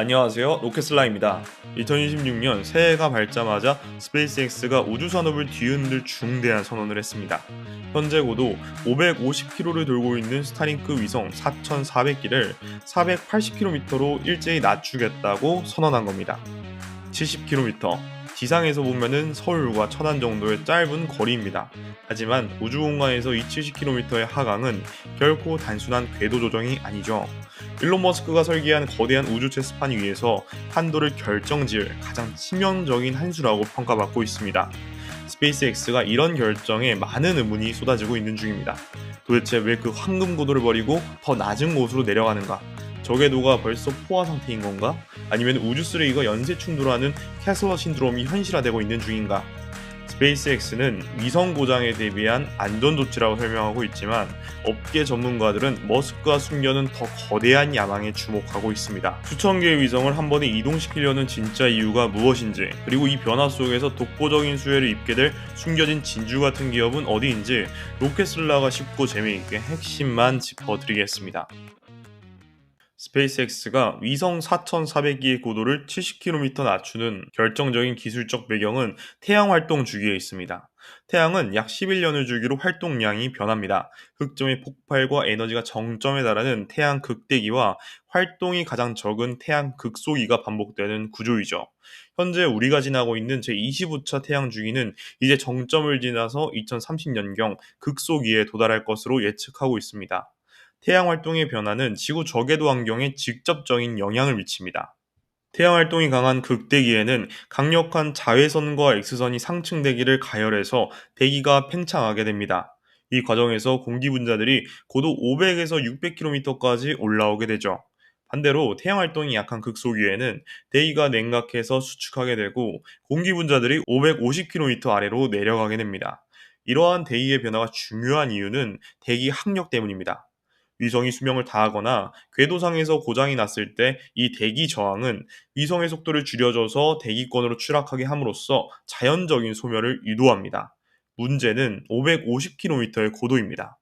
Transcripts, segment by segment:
안녕하세요. 로켓슬라입니다. 2026년 새해가 밝자마자 스페이스X가 우주 산업을 뒤흔들 중대한 선언을 했습니다. 현재 고도 550km를 돌고 있는 스타링크 위성 4,400기를 480km로 일제히 낮추겠다고 선언한 겁니다. 70km, 지상에서 보면은 서울과 천안 정도의 짧은 거리입니다. 하지만 우주 공간에서 이 70km의 하강은 결코 단순한 궤도 조정이 아니죠. 일론 머스크가 설계한 거대한 우주 체스판 위에서 판도를 결정지을 가장 치명적인 한 수라고 평가받고 있습니다. 스페이스X가 이런 결정에 많은 의문이 쏟아지고 있는 중입니다. 도대체 왜 그 황금 고도를 버리고 더 낮은 곳으로 내려가는가? 저 궤도가 벌써 포화 상태인 건가? 아니면 우주 쓰레기가 연쇄 충돌하는 캐슬러 신드롬이 현실화되고 있는 중인가? 스페이스X는 위성 고장에 대비한 안전 조치라고 설명하고 있지만 업계 전문가들은 머스크가 숨겨놓은 더 거대한 야망에 주목하고 있습니다. 수천 개의 위성을 한 번에 이동시키려는 진짜 이유가 무엇인지, 그리고 이 변화 속에서 독보적인 수혜를 입게 될 숨겨진 진주 같은 기업은 어디인지 로켓슬라가 쉽고 재미있게 핵심만 짚어드리겠습니다. 스페이스X가 위성 4,400기의 고도를 70km 낮추는 결정적인 기술적 배경은 태양 활동 주기에 있습니다. 태양은 약 11년을 주기로 활동량이 변합니다. 흑점의 폭발과 에너지가 정점에 달하는 태양 극대기와 활동이 가장 적은 태양 극소기가 반복되는 구조이죠. 현재 우리가 지나고 있는 제25차 태양 주기는 이제 정점을 지나서 2030년경 극소기에 도달할 것으로 예측하고 있습니다. 태양 활동의 변화는 지구 저궤도 환경에 직접적인 영향을 미칩니다. 태양 활동이 강한 극대기에는 강력한 자외선과 X선이 상층 대기를 가열해서 대기가 팽창하게 됩니다. 이 과정에서 공기 분자들이 고도 500에서 600km까지 올라오게 되죠. 반대로 태양 활동이 약한 극소기에는 대기가 냉각해서 수축하게 되고 공기 분자들이 550km 아래로 내려가게 됩니다. 이러한 대기의 변화가 중요한 이유는 대기 항력 때문입니다. 위성이 수명을 다하거나 궤도상에서 고장이 났을 때 이 대기 저항은 위성의 속도를 줄여줘서 대기권으로 추락하게 함으로써 자연적인 소멸을 유도합니다. 문제는 550km의 고도입니다.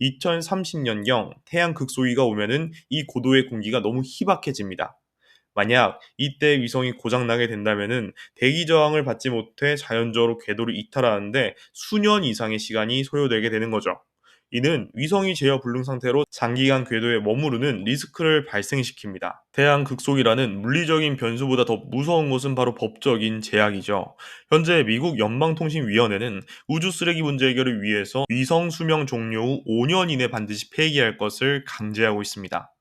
2030년경 태양 극소위가 오면은 이 고도의 공기가 너무 희박해집니다. 만약 이때 위성이 고장나게 된다면은 대기 저항을 받지 못해 자연적으로 궤도를 이탈하는데 수년 이상의 시간이 소요되게 되는 거죠. 이는 위성이 제어 불능 상태로 장기간 궤도에 머무르는 리스크를 발생시킵니다. 태양 극속이라는 물리적인 변수보다 더 무서운 것은 바로 법적인 제약이죠. 현재 미국 연방통신위원회는 우주 쓰레기 문제 해결을 위해서 위성 수명 종료 후 5년 이내 반드시 폐기할 것을 강제하고 있습니다.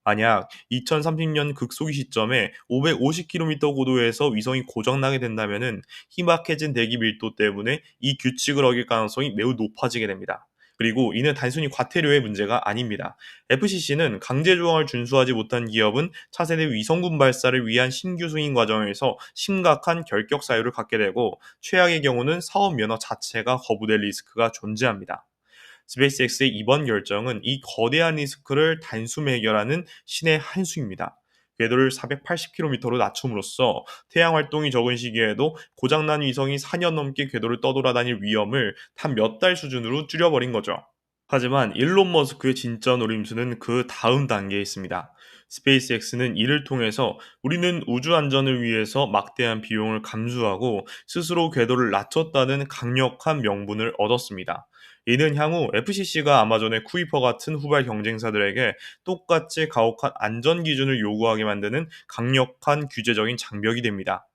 만약 2030년 극소기 시점에 550km 고도에서 위성이 고장나게 된다면 희박해진 대기 밀도 때문에 이 규칙을 어길 가능성이 매우 높아지게 됩니다. 그리고 이는 단순히 과태료의 문제가 아닙니다. FCC는 강제 조항을 준수하지 못한 기업은 차세대 위성군 발사를 위한 신규 승인 과정에서 심각한 결격 사유를 갖게 되고 최악의 경우는 사업 면허 자체가 거부될 리스크가 존재합니다. 스페이스X의 이번 결정은 이 거대한 리스크를 단숨에 해결하는 신의 한 수입니다. 궤도를 480km로 낮춤으로써 태양 활동이 적은 시기에도 고장난 위성이 4년 넘게 궤도를 떠돌아다닐 위험을 단 몇 달 수준으로 줄여버린 거죠. 하지만 일론 머스크의 진짜 노림수는 그 다음 단계에 있습니다. 스페이스X는 이를 통해서 우리는 우주 안전을 위해서 막대한 비용을 감수하고 스스로 궤도를 낮췄다는 강력한 명분을 얻었습니다. 이는 향후 FCC가 아마존의 쿠이퍼 같은 후발 경쟁사들에게 똑같이 가혹한 안전 기준을 요구하게 만드는 강력한 규제적인 장벽이 됩니다.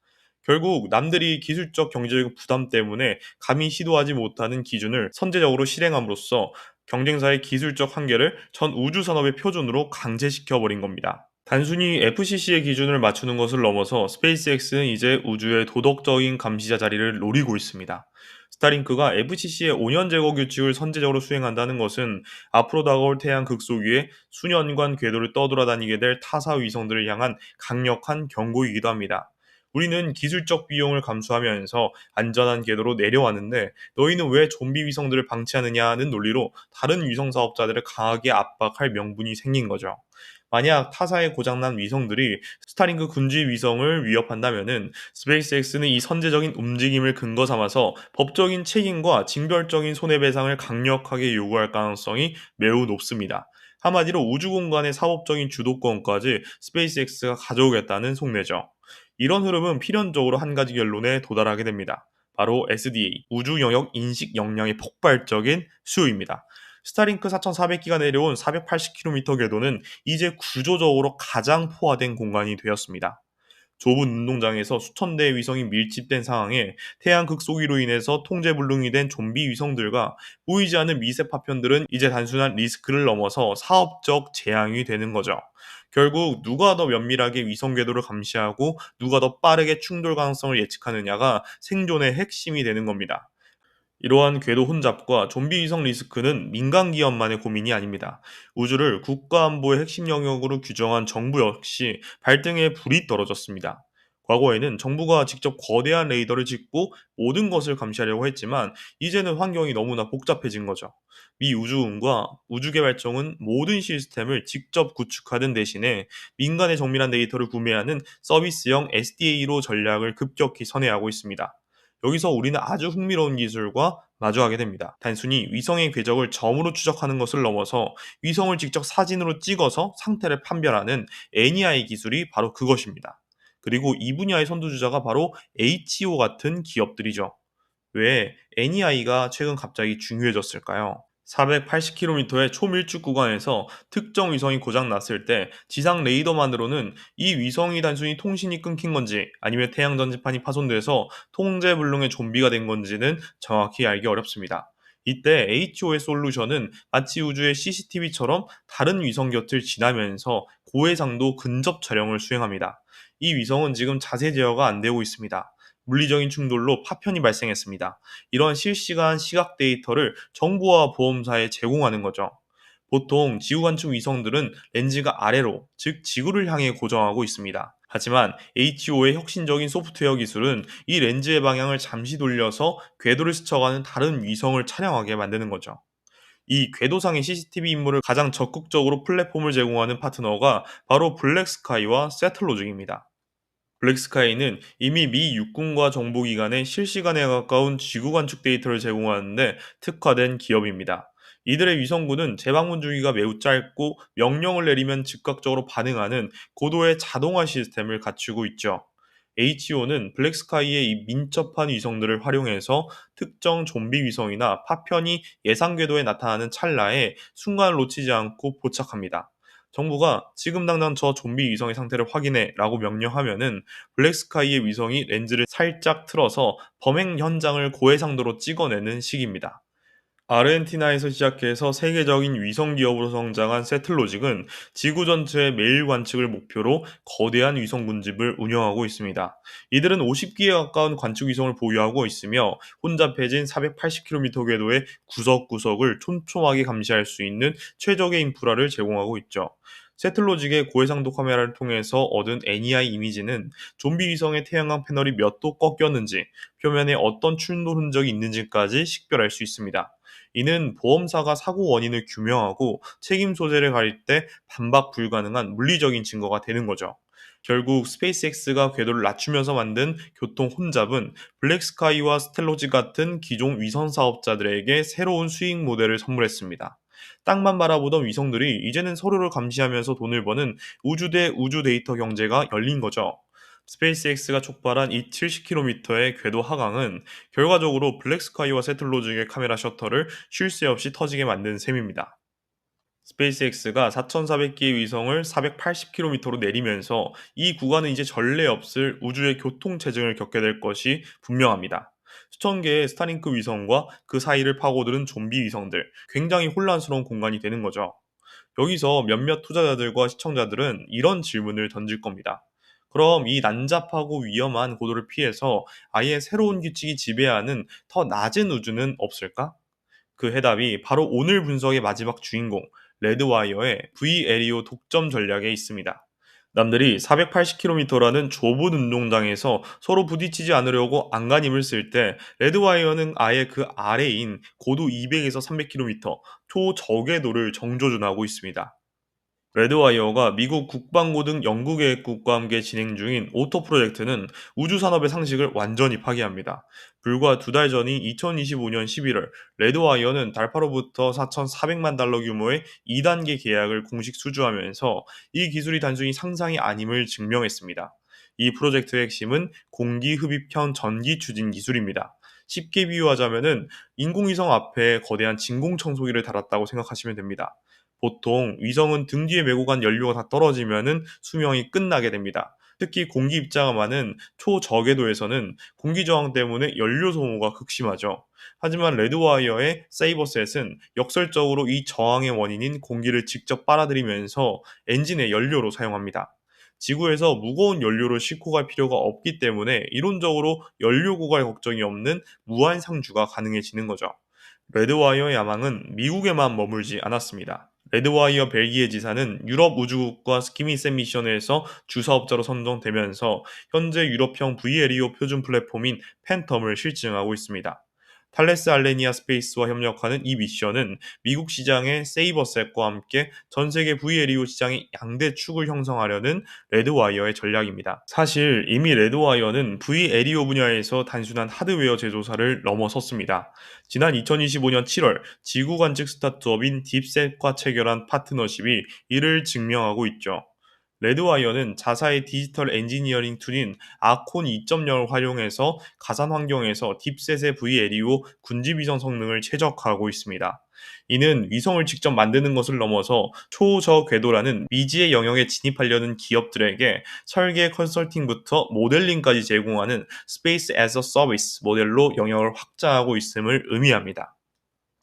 결국 남들이 기술적 경제적 부담 때문에 감히 시도하지 못하는 기준을 선제적으로 실행함으로써 경쟁사의 기술적 한계를 전 우주 산업의 표준으로 강제시켜버린 겁니다. 단순히 FCC의 기준을 맞추는 것을 넘어서 스페이스X는 이제 우주의 도덕적인 감시자 자리를 노리고 있습니다. 스타링크가 FCC의 5년 제거 규칙을 선제적으로 수행한다는 것은 앞으로 다가올 태양 극소기에 수년간 궤도를 떠돌아다니게 될 타사 위성들을 향한 강력한 경고이기도 합니다. 우리는 기술적 비용을 감수하면서 안전한 궤도로 내려왔는데 너희는 왜 좀비 위성들을 방치하느냐는 논리로 다른 위성 사업자들을 강하게 압박할 명분이 생긴 거죠. 만약 타사의 고장난 위성들이 스타링크 군지 위성을 위협한다면은 스페이스X는 이 선제적인 움직임을 근거 삼아서 법적인 책임과 징벌적인 손해배상을 강력하게 요구할 가능성이 매우 높습니다. 한마디로 우주 공간의 사업적인 주도권까지 스페이스X가 가져오겠다는 속내죠. 이런 흐름은 필연적으로 한 가지 결론에 도달하게 됩니다. 바로 SDA, 우주 영역 인식 역량의 폭발적인 수요입니다. 스타링크 4400기가 내려온 480km 궤도는 이제 구조적으로 가장 포화된 공간이 되었습니다. 좁은 운동장에서 수천 대의 위성이 밀집된 상황에 태양 극소기로 인해서 통제불능이 된 좀비 위성들과 보이지 않는 미세 파편들은 이제 단순한 리스크를 넘어서 사업적 재앙이 되는 거죠. 결국 누가 더 면밀하게 위성 궤도를 감시하고 누가 더 빠르게 충돌 가능성을 예측하느냐가 생존의 핵심이 되는 겁니다. 이러한 궤도 혼잡과 좀비 위성 리스크는 민간 기업만의 고민이 아닙니다. 우주를 국가안보의 핵심 영역으로 규정한 정부 역시 발등에 불이 떨어졌습니다. 과거에는 정부가 직접 거대한 레이더를 짓고 모든 것을 감시하려고 했지만 이제는 환경이 너무나 복잡해진 거죠. 미 우주군과 우주개발청은 모든 시스템을 직접 구축하는 대신에 민간의 정밀한 데이터를 구매하는 서비스형 SDA로 전략을 급격히 선회하고 있습니다. 여기서 우리는 아주 흥미로운 기술과 마주하게 됩니다. 단순히 위성의 궤적을 점으로 추적하는 것을 넘어서 위성을 직접 사진으로 찍어서 상태를 판별하는 NEI 기술이 바로 그것입니다. 그리고 이 분야의 선두주자가 바로 HO 같은 기업들이죠. 왜 NEI가 최근 갑자기 중요해졌을까요? 480km의 초밀집 구간에서 특정 위성이 고장 났을 때 지상 레이더만으로는 이 위성이 단순히 통신이 끊긴 건지 아니면 태양 전지판이 파손돼서 통제 불능의 좀비가 된 건지는 정확히 알기 어렵습니다. 이때 HO의 솔루션은 마치 우주의 CCTV처럼 다른 위성 곁을 지나면서 고해상도 근접 촬영을 수행합니다. 이 위성은 지금 자세 제어가 안 되고 있습니다. 물리적인 충돌로 파편이 발생했습니다. 이런 실시간 시각 데이터를 정부와 보험사에 제공하는 거죠. 보통 지구관측 위성들은 렌즈가 아래로, 즉 지구를 향해 고정하고 있습니다. 하지만 HO의 혁신적인 소프트웨어 기술은 이 렌즈의 방향을 잠시 돌려서 궤도를 스쳐가는 다른 위성을 촬영하게 만드는 거죠. 이 궤도상의 CCTV 임무를 가장 적극적으로 플랫폼을 제공하는 파트너가 바로 블랙스카이와 세틀로직입니다. 블랙스카이는 이미 미 육군과 정보기관에 실시간에 가까운 지구 관측 데이터를 제공하는데 특화된 기업입니다. 이들의 위성군은 재방문 주기가 매우 짧고 명령을 내리면 즉각적으로 반응하는 고도의 자동화 시스템을 갖추고 있죠. HO는 블랙스카이의 이 민첩한 위성들을 활용해서 특정 좀비 위성이나 파편이 예상 궤도에 나타나는 찰나에 순간을 놓치지 않고 포착합니다. 정부가 지금 당장 저 좀비 위성의 상태를 확인해 라고 명령하면은 블랙스카이의 위성이 렌즈를 살짝 틀어서 범행 현장을 고해상도로 찍어내는 식입니다. 아르헨티나에서 시작해서 세계적인 위성 기업으로 성장한 세틀로직은 지구 전체의 매일 관측을 목표로 거대한 위성 군집을 운영하고 있습니다. 이들은 50기에 가까운 관측 위성을 보유하고 있으며 혼잡해진 480km 궤도의 구석구석을 촘촘하게 감시할 수 있는 최적의 인프라를 제공하고 있죠. 세틀로직의 고해상도 카메라를 통해서 얻은 NEI 이미지는 좀비 위성의 태양광 패널이 몇 도 꺾였는지, 표면에 어떤 충돌 흔적이 있는지까지 식별할 수 있습니다. 이는 보험사가 사고 원인을 규명하고 책임 소재를 가릴 때 반박 불가능한 물리적인 증거가 되는 거죠. 결국 스페이스X가 궤도를 낮추면서 만든 교통 혼잡은 블랙스카이와 스텔로지 같은 기존 위성 사업자들에게 새로운 수익 모델을 선물했습니다. 땅만 바라보던 위성들이 이제는 서로를 감시하면서 돈을 버는 우주 대 우주 데이터 경제가 열린 거죠. 스페이스X가 촉발한 이 70km의 궤도 하강은 결과적으로 블랙스카이와 세틀로직의 카메라 셔터를 쉴 새 없이 터지게 만든 셈입니다. 스페이스X가 4,400기의 위성을 480km로 내리면서 이 구간은 이제 전례 없을 우주의 교통체증을 겪게 될 것이 분명합니다. 수천 개의 스타링크 위성과 그 사이를 파고드는 좀비 위성들, 굉장히 혼란스러운 공간이 되는 거죠. 여기서 몇몇 투자자들과 시청자들은 이런 질문을 던질 겁니다. 그럼 이 난잡하고 위험한 고도를 피해서 아예 새로운 규칙이 지배하는 더 낮은 우주는 없을까? 그 해답이 바로 오늘 분석의 마지막 주인공, 레드와이어의 VLEO 독점 전략에 있습니다. 남들이 480km라는 좁은 운동장에서 서로 부딪히지 않으려고 안간힘을 쓸 때 레드와이어는 아예 그 아래인 고도 200에서 300km 초저궤도를 정조준하고 있습니다. 레드와이어가 미국 국방고 등 연구계획국과 함께 진행 중인 오토 프로젝트는 우주산업의 상식을 완전히 파괴합니다. 불과 두 달 전인 2025년 11월, 레드와이어는 달파로부터 4,400만 달러 규모의 2단계 계약을 공식 수주하면서 이 기술이 단순히 상상이 아님을 증명했습니다. 이 프로젝트의 핵심은 공기흡입형 전기 추진 기술입니다. 쉽게 비유하자면은 인공위성 앞에 거대한 진공청소기를 달았다고 생각하시면 됩니다. 보통 위성은 등 뒤에 메고 간 연료가 다 떨어지면은 수명이 끝나게 됩니다. 특히 공기 입자가 많은 초저궤도에서는 공기 저항 때문에 연료 소모가 극심하죠. 하지만 레드와이어의 세이버셋은 역설적으로 이 저항의 원인인 공기를 직접 빨아들이면서 엔진의 연료로 사용합니다. 지구에서 무거운 연료를 싣고 갈 필요가 없기 때문에 이론적으로 연료 고갈 걱정이 없는 무한 상주가 가능해지는 거죠. 레드와이어 야망은 미국에만 머물지 않았습니다. 레드와이어 벨기에 지사는 유럽 우주국과 스키미셋 미션에서 주사업자로 선정되면서 현재 유럽형 VLEO 표준 플랫폼인 팬텀을 실증하고 있습니다. 탈레스 알레니아 스페이스와 협력하는 이 미션은 미국 시장의 세이버셋과 함께 전 세계 VLEO 시장의 양대 축을 형성하려는 레드와이어의 전략입니다. 사실 이미 레드와이어는 VLEO 분야에서 단순한 하드웨어 제조사를 넘어섰습니다. 지난 2025년 7월 지구 관측 스타트업인 딥셋과 체결한 파트너십이 이를 증명하고 있죠. 레드와이어는 자사의 디지털 엔지니어링 툴인 아콘 2.0을 활용해서 가상 환경에서 딥셋의 VLEO 군지위성 성능을 최적화하고 있습니다. 이는 위성을 직접 만드는 것을 넘어서 초저궤도라는 미지의 영역에 진입하려는 기업들에게 설계 컨설팅부터 모델링까지 제공하는 Space as a Service 모델로 영역을 확장하고 있음을 의미합니다.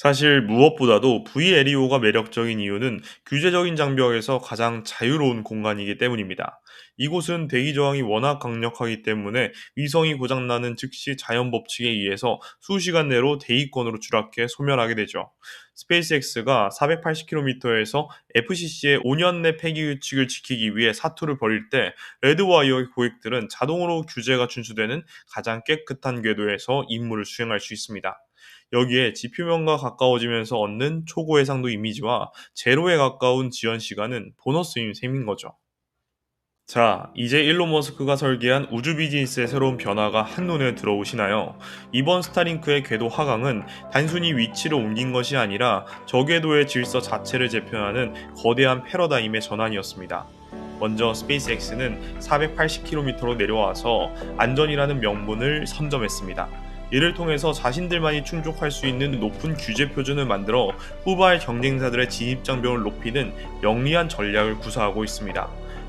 사실 무엇보다도 VLEO가 매력적인 이유는 규제적인 장벽에서 가장 자유로운 공간이기 때문입니다. 이곳은 대기 저항이 워낙 강력하기 때문에 위성이 고장나는 즉시 자연 법칙에 의해서 수시간 내로 대기권으로 추락해 소멸하게 되죠. 스페이스X가 480km에서 FCC의 5년 내 폐기 규칙을 지키기 위해 사투를 벌일 때 레드와이어의 고객들은 자동으로 규제가 준수되는 가장 깨끗한 궤도에서 임무를 수행할 수 있습니다. 여기에 지표면과 가까워지면서 얻는 초고 해상도 이미지와 제로에 가까운 지연 시간은 보너스인 셈인 거죠. 자, 이제 일론 머스크가 설계한 우주 비즈니스의 새로운 변화가 한눈에 들어오시나요? 이번 스타링크의 궤도 하강은 단순히 위치를 옮긴 것이 아니라 저궤도의 질서 자체를 재편하는 거대한 패러다임의 전환이었습니다. 먼저 스페이스X는 480km로 내려와서 안전이라는 명분을 선점했습니다. 이를 통해서 자신들만이 충족할 수 있는 높은 규제 표준을 만들어 후발 경쟁사들의 진입장벽을 높이는 영리한 전략을 구사하고 있습니다.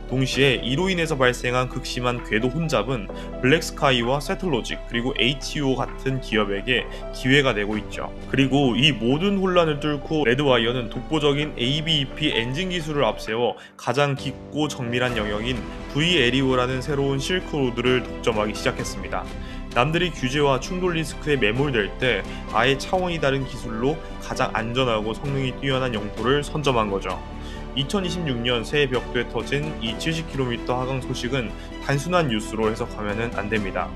동시에 이로 인해서 발생한 극심한 궤도 혼잡은 블랙스카이와 세틀로직 그리고 HUO 같은 기업에게 기회가 되고 있죠. 그리고 이 모든 혼란을 뚫고 레드와이어는 독보적인 ABEP 엔진 기술을 앞세워 가장 깊고 정밀한 영역인 VLEO라는 새로운 실크로드를 독점하기 시작했습니다. 남들이 규제와 충돌 리스크에 매몰될 때 아예 차원이 다른 기술로 가장 안전하고 성능이 뛰어난 영토를 선점한 거죠. 2026년 새해 벽두에 터진 이 70km 하강 소식은 단순한 뉴스로 해석하면 안 됩니다.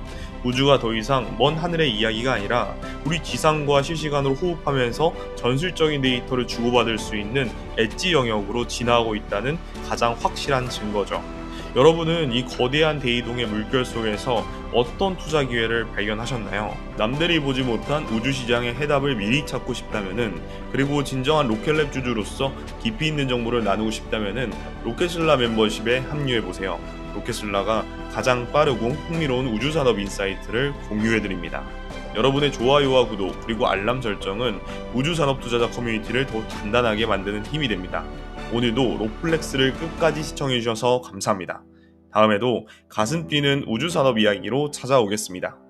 우주가 더 이상 먼 하늘의 이야기가 아니라 우리 지상과 실시간으로 호흡하면서 전술적인 데이터를 주고받을 수 있는 엣지 영역으로 진화하고 있다는 가장 확실한 증거죠. 여러분은 이 거대한 대이동의 물결 속에서 어떤 투자 기회를 발견하셨나요? 남들이 보지 못한 우주 시장의 해답을 미리 찾고 싶다면은, 그리고 진정한 로켓랩 주주로서 깊이 있는 정보를 나누고 싶다면은 로켓슬라 멤버십에 합류해 보세요. 로켓슬라가 가장 빠르고 흥미로운 우주 산업 인사이트를 공유해 드립니다. 여러분의 좋아요와 구독 그리고 알람 설정은 우주 산업 투자자 커뮤니티를 더 단단하게 만드는 힘이 됩니다. 오늘도 로플렉스를 끝까지 시청해주셔서 감사합니다. 다음에도 가슴 뛰는 우주산업 이야기로 찾아오겠습니다.